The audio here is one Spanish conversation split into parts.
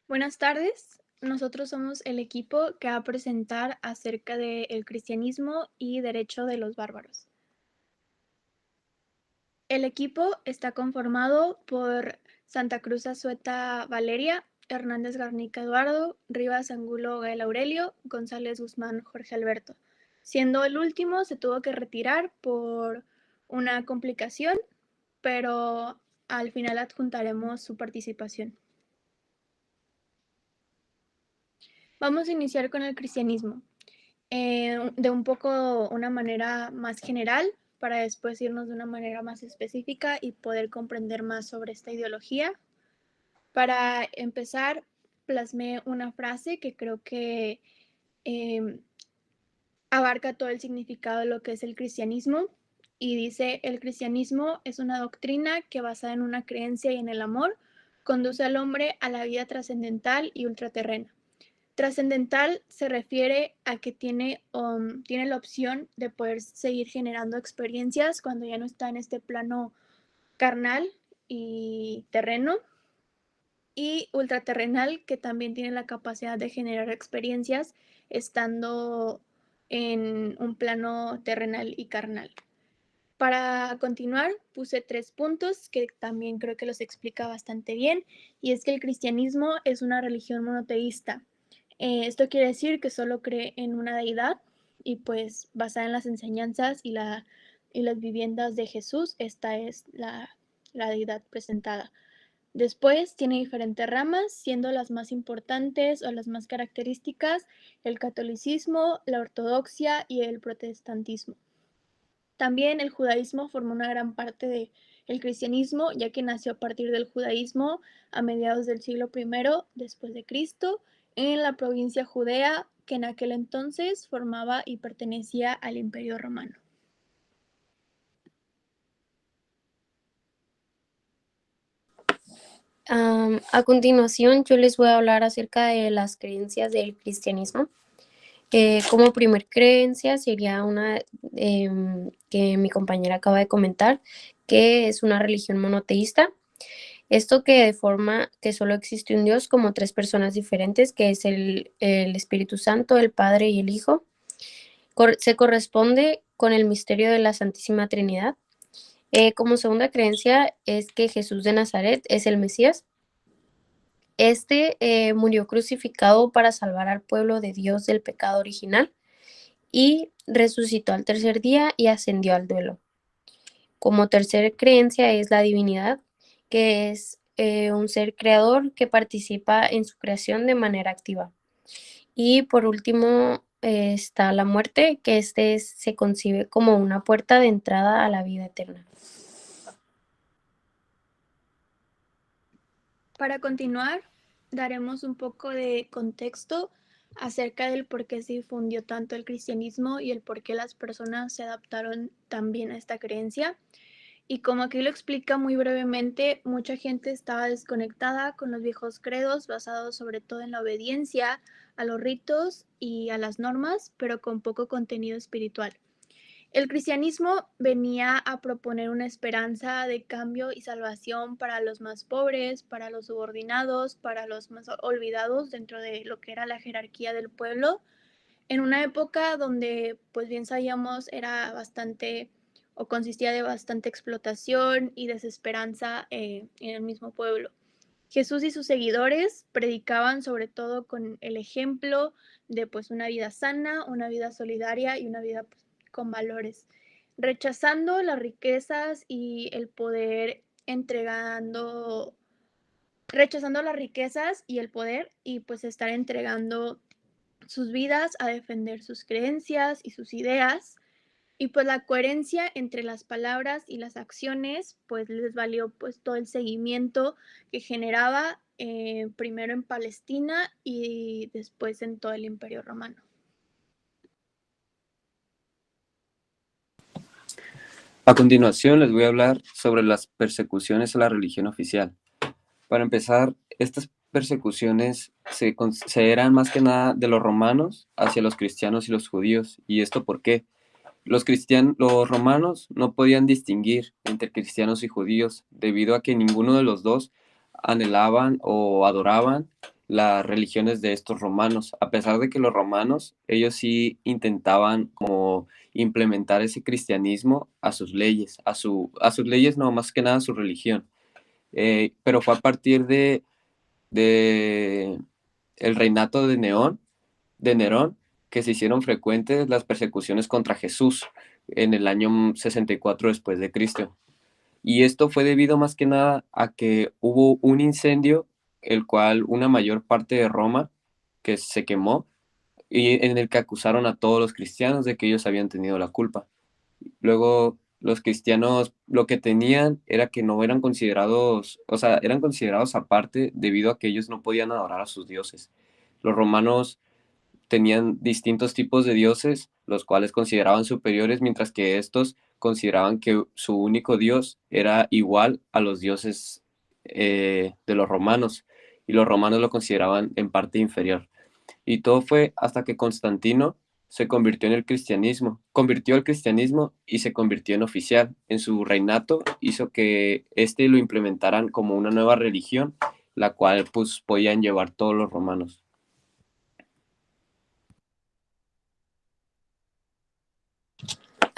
Buenas tardes, nosotros somos el equipo que va a presentar acerca del cristianismo y derecho de los bárbaros. El equipo está conformado por Santa Cruz Azueta Valeria, Hernández Garnica Eduardo, Rivas Angulo Gael Aurelio, González Guzmán Jorge Alberto. Siendo el último, se tuvo que retirar por una complicación, pero al final adjuntaremos su participación. Vamos a iniciar con el cristianismo. De un poco una manera más general para después irnos de una manera más específica y poder comprender más sobre esta ideología. Para empezar, plasmé una frase que creo que eh, abarca todo el significado de lo que es el cristianismo y dice, el cristianismo es una doctrina que basada en una creencia y en el amor, conduce al hombre a la vida trascendental y ultraterrena. Trascendental se refiere a que tiene la opción de poder seguir generando experiencias cuando ya no está en este plano carnal y terreno, y ultraterrenal, que también tiene la capacidad de generar experiencias estando en un plano terrenal y carnal. Para continuar, puse 3 puntos que también creo que los explica bastante bien, y es que el cristianismo es una religión monoteísta. Esto quiere decir que solo cree en una deidad y pues basada en las enseñanzas y las viviendas de Jesús, esta es la deidad presentada. Después tiene diferentes ramas, siendo las más importantes o las más características el catolicismo, la ortodoxia y el protestantismo. También el judaísmo formó una gran parte del cristianismo, ya que nació a partir del judaísmo a mediados del siglo I después de Cristo en la provincia judea, que en aquel entonces formaba y pertenecía al Imperio Romano. A continuación, yo les voy a hablar acerca de las creencias del cristianismo. Como primer creencia sería una que mi compañera acaba de comentar, que es una religión monoteísta. Esto que de forma que solo existe un Dios como tres personas diferentes, que es el Espíritu Santo, el Padre y el Hijo. Se corresponde con el misterio de la Santísima Trinidad. Como segunda creencia es que Jesús de Nazaret es el Mesías. Murió crucificado para salvar al pueblo de Dios del pecado original y resucitó al tercer día y ascendió al duelo. Como tercera creencia es la divinidad, que es un ser creador que participa en su creación de manera activa. Y por último está la muerte, que se concibe como una puerta de entrada a la vida eterna. Para continuar, daremos un poco de contexto acerca del por qué se difundió tanto el cristianismo y el por qué las personas se adaptaron tan bien a esta creencia. Y como aquí lo explica muy brevemente, mucha gente estaba desconectada con los viejos credos basados sobre todo en la obediencia a los ritos y a las normas, pero con poco contenido espiritual. El cristianismo venía a proponer una esperanza de cambio y salvación para los más pobres, para los subordinados, para los más olvidados dentro de lo que era la jerarquía del pueblo, en una época donde, pues bien sabíamos, era bastante o consistía de bastante explotación y desesperanza en el mismo pueblo. Jesús y sus seguidores predicaban sobre todo con el ejemplo de pues una vida sana, una vida solidaria y una vida pues, con valores, rechazando las riquezas y el poder rechazando las riquezas y el poder y pues estar entregando sus vidas a defender sus creencias y sus ideas. Y pues la coherencia entre las palabras y las acciones, pues les valió pues todo el seguimiento que generaba primero en Palestina y después en todo el Imperio Romano. A continuación les voy a hablar sobre las persecuciones a la religión oficial. Para empezar, estas persecuciones se eran más que nada de los romanos hacia los cristianos y los judíos. ¿Y esto por qué? Los romanos no podían distinguir entre cristianos y judíos debido a que ninguno de los dos anhelaban o adoraban las religiones de estos romanos, a pesar de que los romanos, ellos sí intentaban como implementar ese cristianismo a sus leyes, a sus leyes no, más que nada a su religión. Pero fue a partir de el reinato de Nerón, que se hicieron frecuentes las persecuciones contra Jesús en el año 64 después de Cristo. Y esto fue debido más que nada a que hubo un incendio, el cual una mayor parte de Roma que se quemó y en el que acusaron a todos los cristianos de que ellos habían tenido la culpa. Luego los cristianos lo que tenían era que no eran considerados, o sea, eran considerados aparte debido a que ellos no podían adorar a sus dioses. Los romanos tenían distintos tipos de dioses, los cuales consideraban superiores, mientras que estos consideraban que su único dios era igual a los dioses de los romanos, y los romanos lo consideraban en parte inferior. Y todo fue hasta que Constantino se convirtió en el cristianismo, convirtió el cristianismo y se convirtió en oficial. En su reinato hizo que este lo implementaran como una nueva religión, la cual pues podían llevar todos los romanos.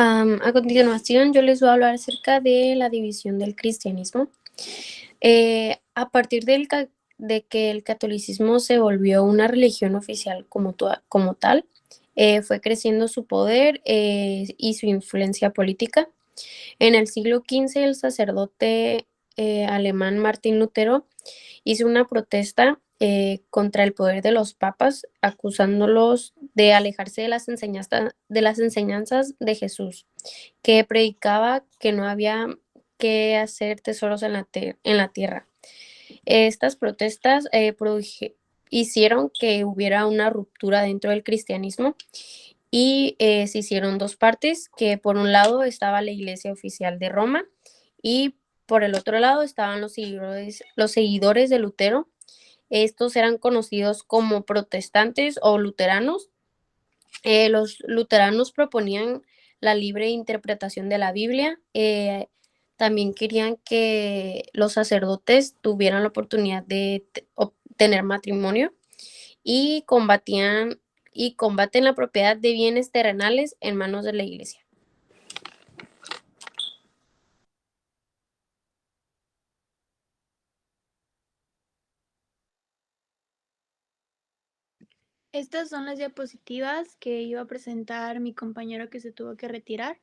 A continuación, yo les voy a hablar acerca de la división del cristianismo. A partir de que el catolicismo se volvió una religión oficial como tal, fue creciendo su poder y su influencia política. En el siglo XV, el sacerdote alemán Martín Lutero hizo una protesta contra el poder de los papas, acusándolos de alejarse de las enseñanzas de Jesús, que predicaba que no había que hacer tesoros en la tierra. Estas protestas hicieron que hubiera una ruptura dentro del cristianismo y se hicieron dos partes, que por un lado estaba la Iglesia Oficial de Roma y por el otro lado estaban los seguidores de Lutero. Estos eran conocidos como protestantes o luteranos. Los luteranos proponían la libre interpretación de la Biblia. También querían que los sacerdotes tuvieran la oportunidad de obtener matrimonio y combaten la propiedad de bienes terrenales en manos de la iglesia. Estas son las diapositivas que iba a presentar mi compañero que se tuvo que retirar,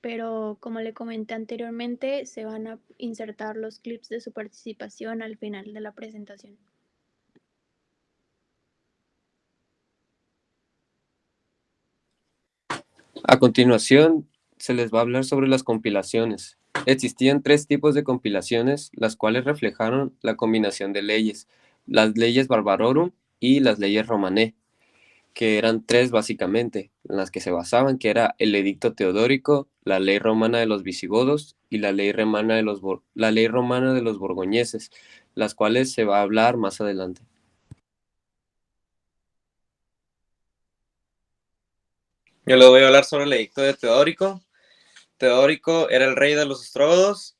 pero como le comenté anteriormente, se van a insertar los clips de su participación al final de la presentación. A continuación, se les va a hablar sobre las compilaciones. Existían tres tipos de compilaciones, las cuales reflejaron la combinación de leyes, las leyes Barbarorum y las leyes Romané, que eran tres básicamente, en las que se basaban, que era el Edicto Teodórico, la ley romana de los visigodos y la ley romana de los borgoñeses, las cuales se va a hablar más adelante. Yo les voy a hablar sobre el edicto de Teodórico. Teodórico era el rey de los ostrógodos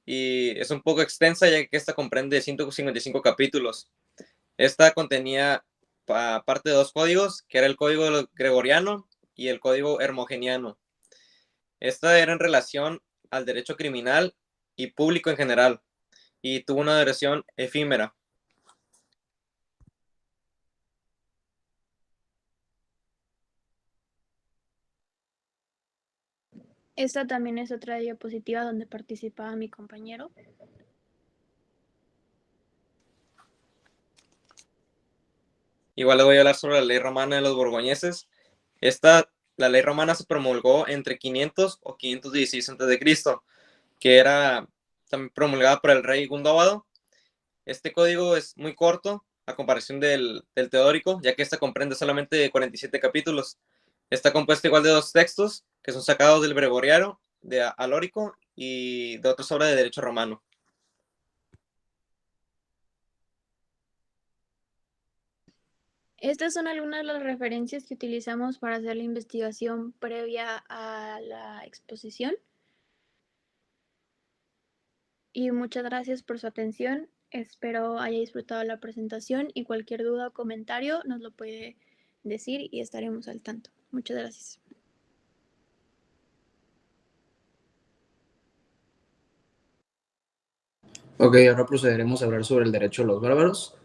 y es un poco extensa ya que esta comprende 155 capítulos. Esta contenía parte de dos códigos, que era el código gregoriano y el código hermogeniano. Esta era en relación al derecho criminal y público en general y tuvo una duración efímera. Esta también es otra diapositiva donde participaba mi compañero. Igual les voy a hablar sobre la ley romana de los borgoñeses. La ley romana se promulgó entre 500 o 516 a.C., que era también promulgada por el rey Gundobado. Este código es muy corto a comparación del teodórico, ya que esta comprende solamente 47 capítulos. Está compuesto igual de dos textos, que son sacados del breviario de Alórico y de otras obras de derecho romano. Estas son algunas de las referencias que utilizamos para hacer la investigación previa a la exposición. Y muchas gracias por su atención Espero haya disfrutado la presentación y cualquier duda o comentario nos lo puede decir y estaremos al tanto. Muchas gracias. Ok, ahora procederemos a hablar sobre el derecho a los bárbaros,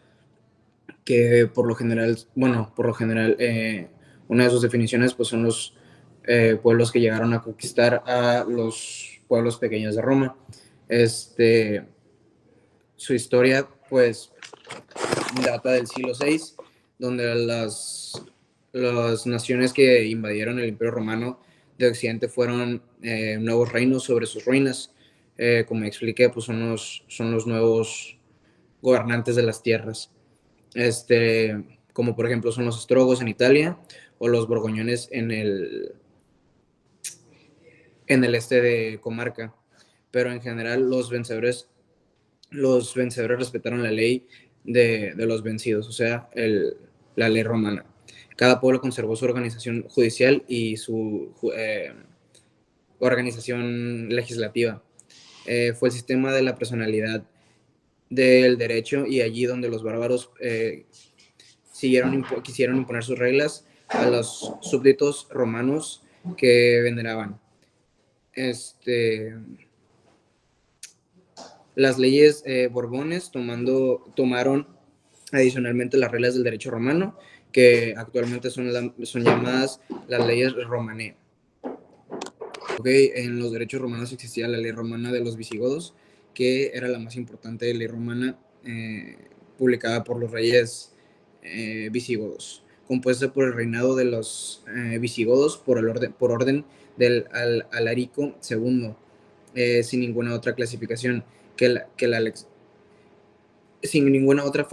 que por lo general, una de sus definiciones pues son los pueblos que llegaron a conquistar a los pueblos pequeños de Roma. Su historia pues data del siglo VI, donde las naciones que invadieron el Imperio Romano de Occidente fueron nuevos reinos sobre sus ruinas. Como expliqué, pues son los nuevos gobernantes de las tierras. Como por ejemplo son los ostrogos en Italia o los borgoñones en el este de comarca. Pero en general los vencedores respetaron la ley de los vencidos, o sea, la ley romana. Cada pueblo conservó su organización judicial y su organización legislativa. Fue el sistema de la personalidad del derecho, y allí donde los bárbaros quisieron imponer sus reglas a los súbditos romanos que veneraban. Las leyes borbones tomaron adicionalmente las reglas del derecho romano, que actualmente son llamadas las leyes romané. Okay, en los derechos romanos existía la ley romana de los visigodos, que era la más importante ley romana publicada por los reyes visigodos, compuesta por el reinado de los visigodos por orden del Alarico II, sin ninguna otra clasificación sin ninguna otra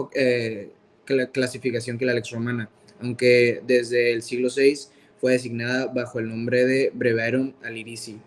clasificación que la Lex Romana, aunque desde el siglo VI fue designada bajo el nombre de Breviarium Alirici.